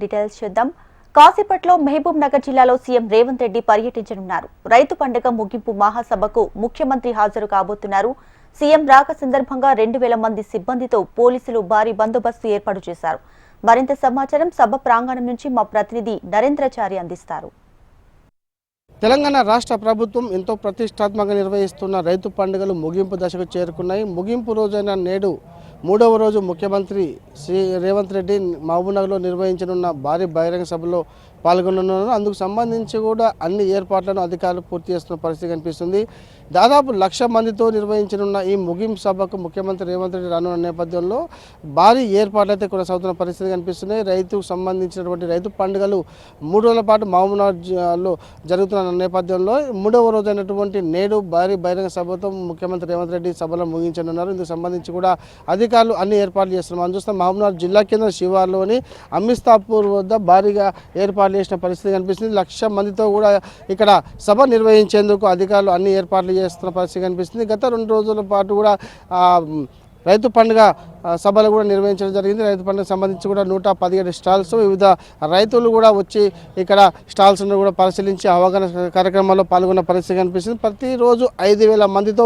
Details చూద్దాం. కాసేపట్లో మహబూబ్ నగర్ జిల్లాలో సీఎం రేవంత్ రెడ్డి పర్యటించనున్నారు. రైతు పండుగ ముగింపు మహాసభకు ముఖ్యమంత్రి హాజరు కాబోతున్నారు. సీఎం రాక సందర్భంగా 2000 మంది సిబ్బందితో పోలీసులు భారీ బందోబస్తు ఏర్పాటు చేశారు. మరింత సమాచారం సభ ప్రాంగణం నుంచి మా ప్రతినిధి నరేంద్రచారి అందిస్తారు. తెలంగాణ రాష్ట్ర ప్రభుత్వం ఎంతో ప్రతిష్టాత్మకంగా నిర్వహిస్తున్న రైతు పండుగలు ముగింపు దశకు చేరుకున్నాయి. ముగింపు రోజైన నేడు 3వ రోజు ముఖ్యమంత్రి శ్రీ రేవంత్ రెడ్డి మహబూబ్నగర్లో నిర్వహించనున్న భారీ బహిరంగ సభలో పాల్గొనున్నారు. అందుకు సంబంధించి కూడా అన్ని ఏర్పాట్లను అధికారులు పూర్తి చేస్తున్న పరిస్థితి కనిపిస్తుంది. దాదాపు 1,00,000 మందితో నిర్వహించనున్న ఈ ముగింపు సభకు ముఖ్యమంత్రి రేవంత్ రెడ్డి రానున్న నేపథ్యంలో భారీ ఏర్పాట్లు అయితే కొనసాగుతున్న పరిస్థితి కనిపిస్తున్నాయి. రైతుకు సంబంధించినటువంటి రైతు పండుగలు 3 రోజుల పాటు మహబూబ్నగర్లో జరుగుతున్న నేపథ్యంలో 3వ రోజు అయినటువంటి నేడు భారీ బహిరంగ సభతో ముఖ్యమంత్రి రేవంత్ రెడ్డి సభలో ముగించనున్నారు. ఇందుకు సంబంధించి కూడా అధికారులు అన్ని ఏర్పాట్లు చేస్తున్నారు. మనం చూస్తాం మహబూబ్నగర్ జిల్లా కేంద్రం శివార్లోని అమిస్తాపూర్ వద్ద భారీగా ఏర్పాట్లు చేసిన పరిస్థితి కనిపిస్తుంది. 1,00,000 మందితో కూడా ఇక్కడ సభ నిర్వహించేందుకు అధికారులు అన్ని ఏర్పాట్లు చేస్తున్న పరిస్థితి కనిపిస్తుంది. గత 2 రోజుల పాటు కూడా రైతు పండుగ సభలు కూడా నిర్వహించడం జరిగింది. రైతు పండుగకు సంబంధించి కూడా 117 స్టాల్స్ వివిధ రైతులు కూడా వచ్చి ఇక్కడ స్టాల్స్ను కూడా పరిశీలించి అవగాహన కార్యక్రమాల్లో పాల్గొన్న పరిస్థితి కనిపిస్తుంది. ప్రతిరోజు 5,000 మందితో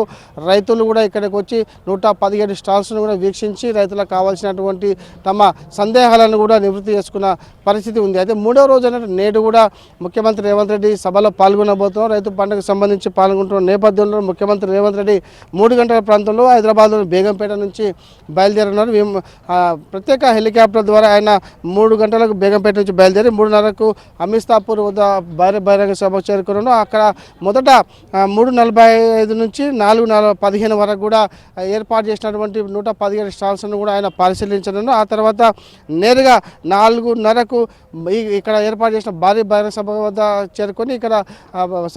రైతులు కూడా ఇక్కడికి వచ్చి 117 స్టాల్స్ను కూడా వీక్షించి రైతులకు కావాల్సినటువంటి తమ సందేహాలను కూడా నివృత్తి చేసుకున్న పరిస్థితి ఉంది. అయితే 3వ రోజు అయినట్టు నేడు కూడా ముఖ్యమంత్రి రేవంత్ రెడ్డి సభలో పాల్గొనబోతున్నారు. రైతు పండుగకు సంబంధించి పాల్గొంటున్న నేపథ్యంలో ముఖ్యమంత్రి రేవంత్ రెడ్డి 3 గంటల ప్రాంతంలో హైదరాబాద్లోని బేగంపేట నుంచి బయలుదేరున్నారు. ప్రత్యేక హెలికాప్టర్ ద్వారా ఆయన 3 గంటలకు బేగంపేట నుంచి బయలుదేరి 3:30కు అమిస్తాపూర్ వద్ద బహిరంగ సభకు చేరుకున్నాను. అక్కడ మొదట 3:45 నుంచి 4:15 వరకు కూడా ఏర్పాటు చేసినటువంటి 117 స్టాల్స్ను కూడా ఆయన పరిశీలించనున్నారు. ఆ తర్వాత నేరుగా 4:30కు ఇక్కడ ఏర్పాటు చేసిన భారీ బహిరంగ సభ వద్ద చేరుకొని ఇక్కడ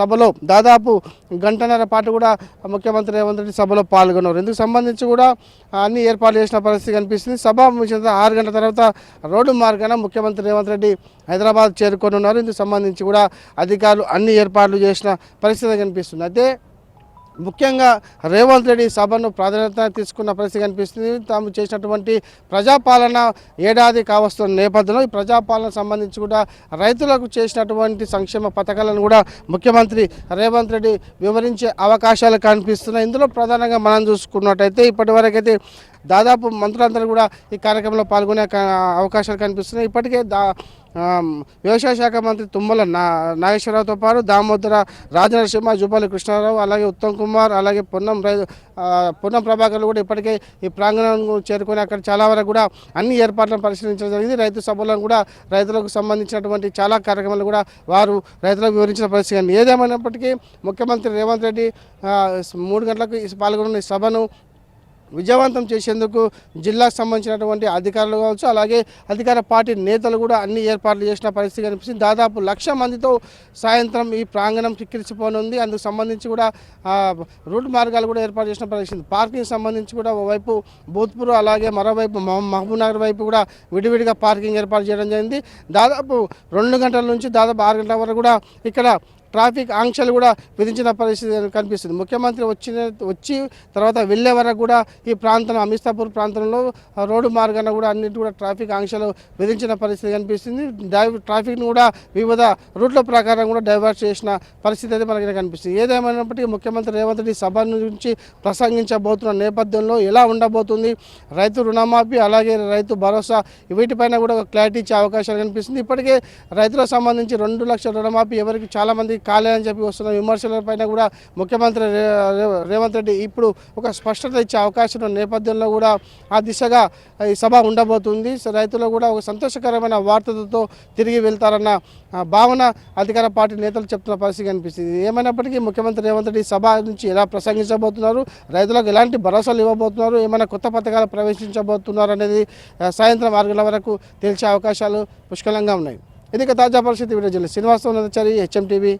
సభలో దాదాపు గంటన్నర పాటు కూడా ముఖ్యమంత్రి రేవంత్ రెడ్డి సభలో పాల్గొన్నారు. ఇందుకు సంబంధించి కూడా అన్ని ఏర్పాట్లు చేసిన పరిస్థితి కనిపిస్తుంది. సభ ముగిసిన 6 గంటల తర్వాత రోడ్డు మార్గాన ముఖ్యమంత్రి రేవంత్ రెడ్డి హైదరాబాద్ చేరుకొని ఉన్నారు. ఇందుకు సంబంధించి కూడా అధికారులు అన్ని ఏర్పాట్లు చేసిన పరిస్థితి కనిపిస్తుంది. అయితే ముఖ్యంగా రేవంత్ రెడ్డి సభను ప్రాధాన్యత తీసుకున్న పరిస్థితి కనిపిస్తుంది. తాము చేసినటువంటి ప్రజాపాలన ఏడాది కావస్తున్న నేపథ్యంలో ఈ ప్రజాపాలన సంబంధించి కూడా రైతులకు చేసినటువంటి సంక్షేమ పథకాలను కూడా ముఖ్యమంత్రి రేవంత్ రెడ్డి వివరించే అవకాశాలు కనిపిస్తున్నాయి. ఇందులో ప్రధానంగా మనం చూసుకున్నట్టయితే ఇప్పటివరకైతే దాదాపు మంత్రులందరూ కూడా ఈ కార్యక్రమంలో పాల్గొనే అవకాశాలు కనిపిస్తున్నాయి. ఇప్పటికే వ్యవసాయ శాఖ మంత్రి తుమ్మల నాగేశ్వరరావుతో పాటు దామోదర రాజనరసింహ, జూపల్లి కృష్ణారావు, అలాగే ఉత్తమ్ కుమార్, అలాగే పొన్నం ప్రభాకర్లు కూడా ఇప్పటికే ఈ ప్రాంగణం చేరుకొని అక్కడ చాలా వరకు కూడా అన్ని ఏర్పాట్లను పరిశీలించడం జరిగింది. రైతు సభలను కూడా రైతులకు సంబంధించినటువంటి చాలా కార్యక్రమాలు కూడా వారు రైతులకు వివరించిన పరిస్థితి. ఏదేమైనప్పటికీ ముఖ్యమంత్రి రేవంత్ రెడ్డి 3 గంటలకు పాల్గొన్న సభను విజయవంతం చేసేందుకు జిల్లాకు సంబంధించినటువంటి అధికారులు కావచ్చు, అలాగే అధికార పార్టీ నేతలు కూడా అన్ని ఏర్పాట్లు చేసిన పరిస్థితి కనిపిస్తుంది. దాదాపు 1,00,000 మందితో సాయంత్రం ఈ ప్రాంగణం కిక్కిరిసిపోనుంది. అందుకు సంబంధించి కూడా రూట్ మార్గాలు కూడా ఏర్పాటు చేసిన పరిస్థితి. పార్కింగ్ సంబంధించి కూడా ఓవైపు భూత్పూర్, అలాగే మరోవైపు మహబూబ్ నగర్ వైపు కూడా విడివిడిగా పార్కింగ్ ఏర్పాటు చేయడం జరిగింది. దాదాపు 2 గంటల నుంచి దాదాపు 6 గంటల వరకు కూడా ఇక్కడ ట్రాఫిక్ ఆంక్షలు కూడా విధించిన పరిస్థితి కనిపిస్తుంది. ముఖ్యమంత్రి వచ్చి తర్వాత వెళ్ళే వరకు కూడా ఈ ప్రాంతం అమిస్తాపూర్ ప్రాంతంలో రోడ్డు మార్గాన కూడా అన్నిటి కూడా ట్రాఫిక్ ఆంక్షలు విధించిన పరిస్థితి కనిపిస్తుంది. ట్రాఫిక్ను కూడా వివిధ రూట్ల ప్రకారం కూడా డైవర్ట్ చేసిన పరిస్థితి అయితే మనకి కనిపిస్తుంది. ఏదేమైనప్పటికీ ముఖ్యమంత్రి రేవంత్ రెడ్డి సభ నుంచి ప్రసంగించబోతున్న నేపథ్యంలో ఎలా ఉండబోతుంది, రైతు రుణమాఫీ అలాగే రైతు భరోసా వీటిపైన కూడా క్లారిటీ ఇచ్చే అవకాశాలు కనిపిస్తుంది. ఇప్పటికే రైతులకు సంబంధించి 2 లక్షల రుణమాఫీ ఎవరికి చాలామంది కాలేదని చెప్పి వస్తున్న విమర్శలపైన కూడా ముఖ్యమంత్రి రేవంత్ రెడ్డి ఇప్పుడు ఒక స్పష్టత ఇచ్చే అవకాశం ఉన్న నేపథ్యంలో కూడా ఆ దిశగా ఈ సభ ఉండబోతుంది. రైతులు కూడా ఒక సంతోషకరమైన వార్తలతో తిరిగి వెళ్తారన్న భావన అధికార పార్టీ నేతలు చెప్తున్న పరిస్థితి కనిపిస్తుంది. ఏమైనప్పటికీ ముఖ్యమంత్రి రేవంత్ రెడ్డి సభ నుంచి ఎలా ప్రసంగించబోతున్నారు, రైతులకు ఎలాంటి భరోసాలు ఇవ్వబోతున్నారు, ఏమైనా కొత్త పథకాలు ప్రవేశించబోతున్నారు అనేది సాయంత్రం 6 గంటల వరకు తెలిసే అవకాశాలు పుష్కలంగా ఉన్నాయి. ఇది తాజా పరిస్థితి. Video journalist Srinivasa Rao, HM TV.